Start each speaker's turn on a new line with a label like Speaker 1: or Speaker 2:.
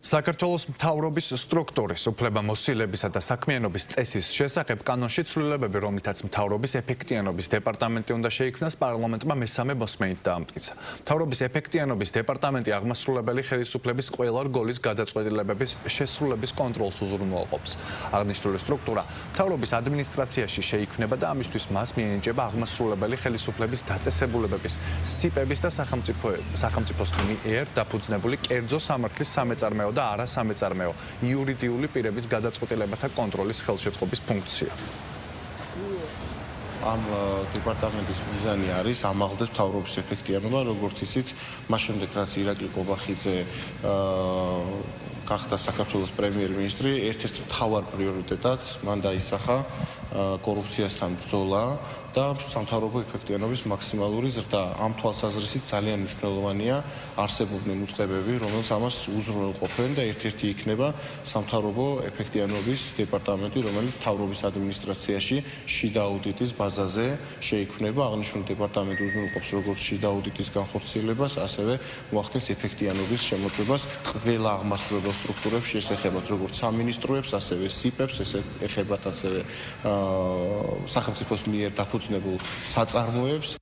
Speaker 1: საქართველოს მთავრობის სტრუქტურის უფლებამოსილებისა და საქმიანობის წესის შესახებ კანონში ცვლილებები, რომლითაც მთავრობის ეფექტიანობის დეპარტამენტი უნდა შეიქმნას, პარლამენტმა მესამე მოსმენით დაამტკიცა. მთავრობის ეფექტიანობის დეპარტამენტი აღმასრულებელი ხელისუფლების ყველა რგოლის გადაწყვეტილებების შესრულების კონტროლს უზრუნველყოფს. აღნიშნული სტრუქტურა მთავრობის ადმინისტრაციაში შეიქმნება და ამისთვის მას მიენიჭება აღმასრულებელი ხელისუფლების დაწესებულებების, სიპების და სახელმწიფოს მიერ დაფუძნებული კერძო სამართლის სამეწარმეო და არასამეწარმეო იურიდიული პირების გადაწყვეტილებათა კონტროლის ხელშეწყობის ფუნქცია.
Speaker 2: Am დეპარტამენტის მიზანი არის ამაღლდეს მთავრობის ეფექტიანობა, როგორც იცით, მას შემდეგ რაც ირაკლი ყობახიძე გახდა საქართველოს პრემიერ-მინისტრი, ერთ-ერთ მთავარ პრიორიტეტად მან დაისახა კორუფციასთან ბრძოლა და სამთავრობო ეფექტიანობის მაქსიმალური ზრდა. Ამ თვალსაზრისით ძალიან მნიშვნელოვანია არსებობდნენ უწყებები, რომელიც ამას უზრუნველყოფენ და ერთ-ერთი იქნება სამთავრობო ეფექტიანობის დეპარტამენტი, რომელიც მთავრობის ადმინისტრაციაში შიდა აუდიტის ბაზაზე შეიქმნება. აღნიშნული დეპარტამენტი უზრუნველყოფს როგორც შიდა აუდიტის განხორციელებას, ასევე მოახდენს ეფექტიანობის შემოწმებას ყველა აღმასრულებელ სტრუქტურებს შესახებად, როგორც სამინისტროებს, ასევე სიპებს, ეხებათ ასევე სახელმწიფოს მიერ დაფუძნებულ საწარმოებს.